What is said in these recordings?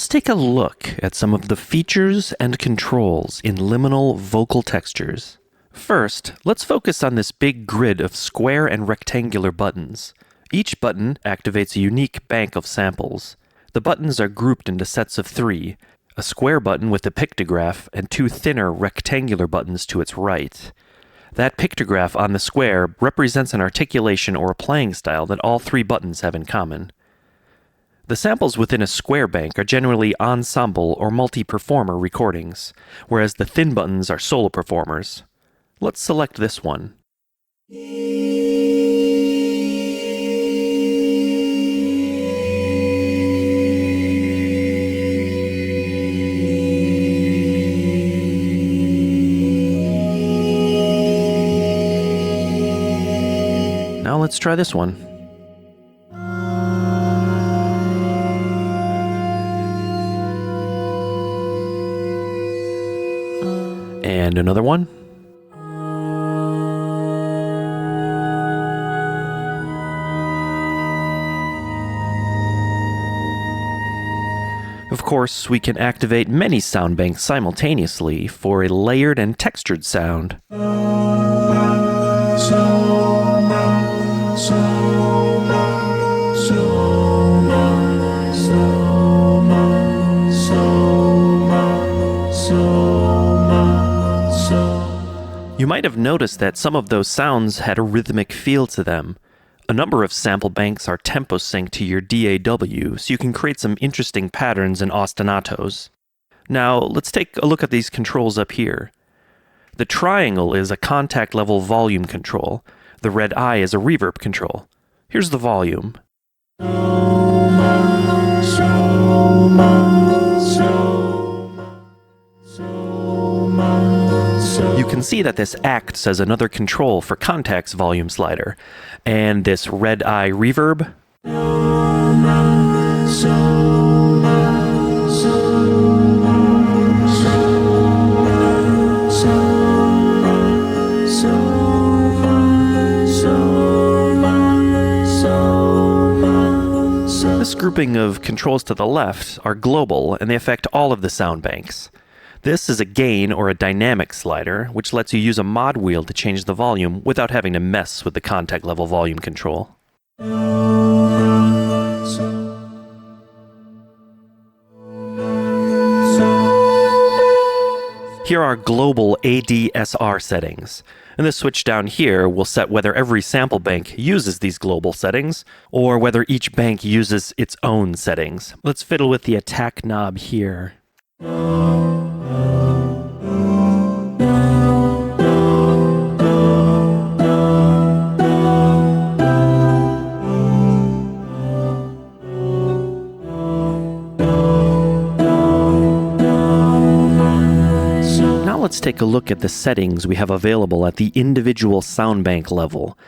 take a look at some of the features and controls in liminal vocal textures. First, let's focus on this big grid of square and rectangular buttons. Each button activates a unique bank of samples. The buttons are grouped into sets of 3, a square button with a pictograph and 2 thinner rectangular buttons to its right. That pictograph on the square represents an articulation or a playing style that all 3 buttons have in common. The samples within a square bank are generally ensemble or multi-performer recordings, whereas the thin buttons are solo performers. Let's select this one. Now let's try this one. And another one. Of course, we can activate many sound banks simultaneously for a layered and textured sound. You might have noticed that some of those sounds had a rhythmic feel to them. A number of sample banks are tempo synced to your DAW, so you can create some interesting patterns and ostinatos. Now, let's take a look at these controls up here. The triangle is a contact level volume control. The red eye is a reverb control. Here's the volume. You can see that this acts as another control for contact's volume slider, and this red eye reverb This grouping of controls to the left are global, and they affect all of the sound banks. This is a gain or a dynamic slider, which lets you use a mod wheel to change the volume without having to mess with the contact level volume control. Here are global ADSR settings, and this switch down here will set whether every sample bank uses these global settings, or whether each bank uses its own settings. Let's fiddle with the attack knob here. Let's take a look at the settings we have available at the individual sound bank level.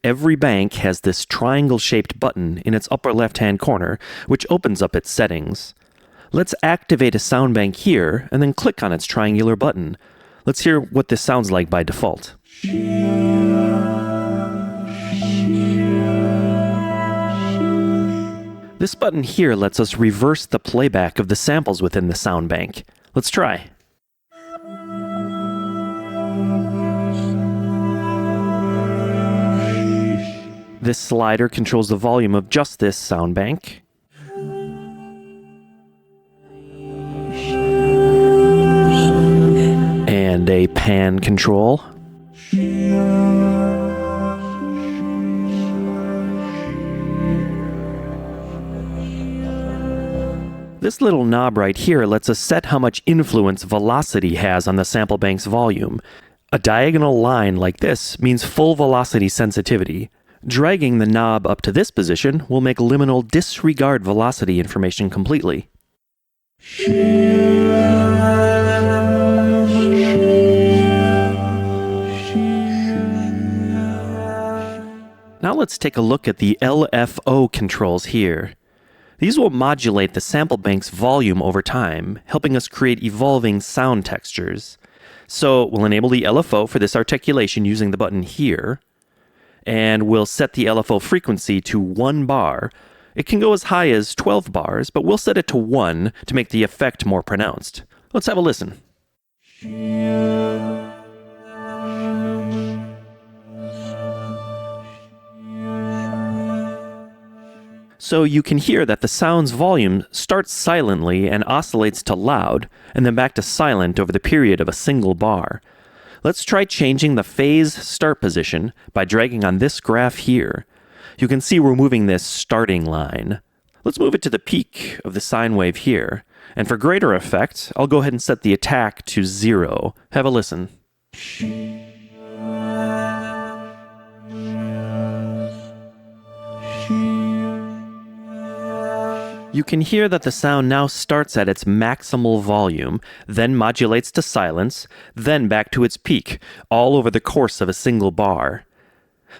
Every bank has this triangle-shaped button in its upper left-hand corner, which opens up its settings. Let's activate a sound bank here, and then click on its triangular button. Let's hear what this sounds like by default. This button here lets us reverse the playback of the samples within the sound bank. Let's try. This slider controls the volume of just this sound bank. And a pan control. This little knob right here lets us set how much influence velocity has on the sample bank's volume. A diagonal line like this means full velocity sensitivity. Dragging the knob up to this position will make liminal disregard velocity information completely. Now let's take a look at the LFO controls here. These will modulate the sample bank's volume over time, helping us create evolving sound textures. So we'll enable the LFO for this articulation using the button here, and we'll set the LFO frequency to 1 bar, It can go as high as 12 bars, but we'll set it to 1 to make the effect more pronounced. Let's have a listen. So you can hear that the sound's volume starts silently and oscillates to loud, and then back to silent over the period of a single bar. Let's try changing the phase start position by dragging on this graph here. You can see we're moving this starting line. Let's move it to the peak of the sine wave here. And for greater effect, I'll go ahead and set the attack to 0. Have a listen. You can hear that the sound now starts at its maximal volume, then modulates to silence, then back to its peak, all over the course of a single bar.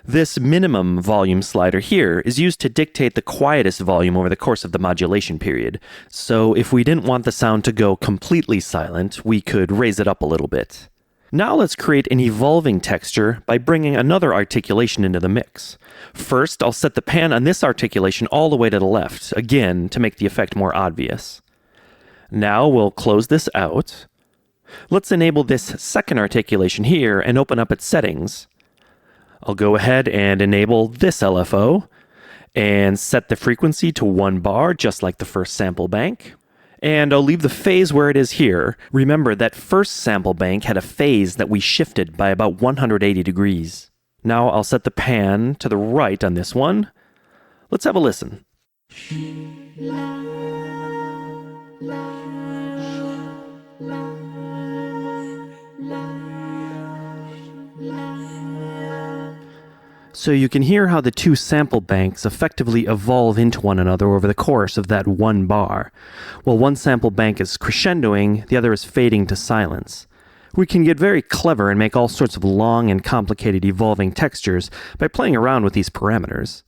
This minimum volume slider here is used to dictate the quietest volume over the course of the modulation period. So if we didn't want the sound to go completely silent, we could raise it up a little bit. Now let's create an evolving texture by bringing another articulation into the mix. First, I'll set the pan on this articulation all the way to the left, again, to make the effect more obvious. Now we'll close this out. Let's enable this second articulation here and open up its settings. I'll go ahead and enable this LFO and set the frequency to 1 bar, just like the first sample bank. And I'll leave the phase where it is here. Remember that first sample bank had a phase that we shifted by about 180 degrees. Now I'll set the pan to the right on this one. Let's have a listen. So you can hear how the two sample banks effectively evolve into one another over the course of that 1 bar. While one sample bank is crescendoing, the other is fading to silence. We can get very clever and make all sorts of long and complicated evolving textures by playing around with these parameters.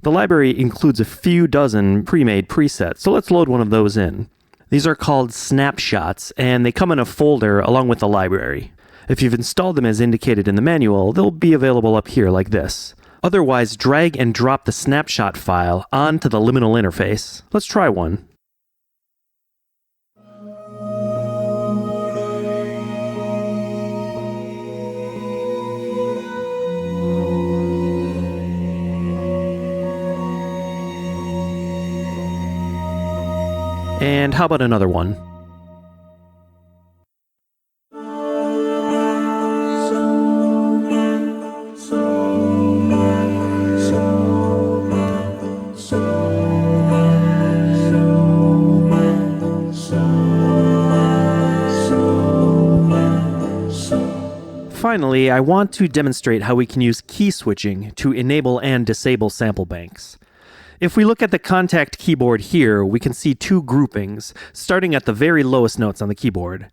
The library includes a few dozen pre-made presets, so let's load one of those in. These are called Snapshots, and they come in a folder along with the library. If you've installed them as indicated in the manual, they'll be available up here like this. Otherwise, drag and drop the snapshot file onto the liminal interface. Let's try one. And how about another one? Finally, I want to demonstrate how we can use key switching to enable and disable sample banks. If we look at the contact keyboard here, we can see two groupings, starting at the very lowest notes on the keyboard.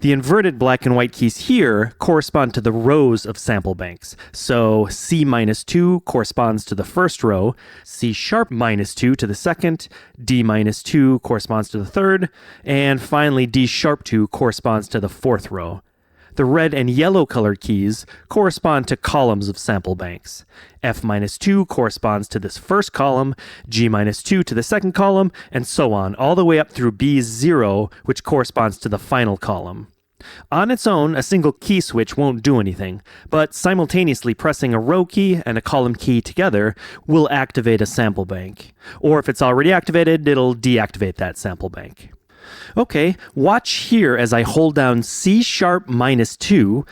The inverted black and white keys here correspond to the rows of sample banks. So C-2 corresponds to the first row, C#-2 to the second, D-2 corresponds to the third, and finally D#2 corresponds to the fourth row. The red and yellow colored keys correspond to columns of sample banks. F-2 corresponds to this first column, G-2 to the second column, and so on, all the way up through B0, which corresponds to the final column. On its own, a single key switch won't do anything, but simultaneously pressing a row key and a column key together will activate a sample bank. Or if it's already activated, it'll deactivate that sample bank. Okay, watch here as I hold down C#-2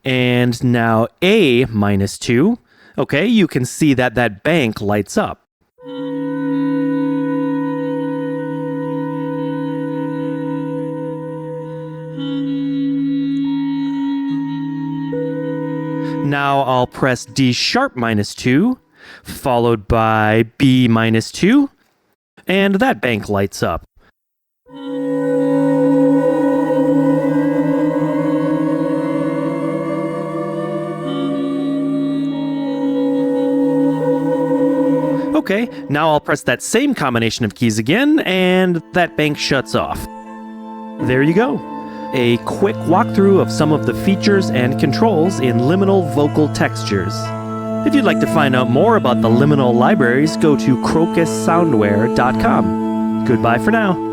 and now A-2. Okay, you can see that that bank lights up. Now I'll press D#-2, followed by B-2, and that bank lights up. Okay, now I'll press that same combination of keys again, and that bank shuts off. There you go. A quick walkthrough of some of the features and controls in liminal vocal textures. If you'd like to find out more about the liminal libraries, go to crocussoundware.com. Goodbye for now.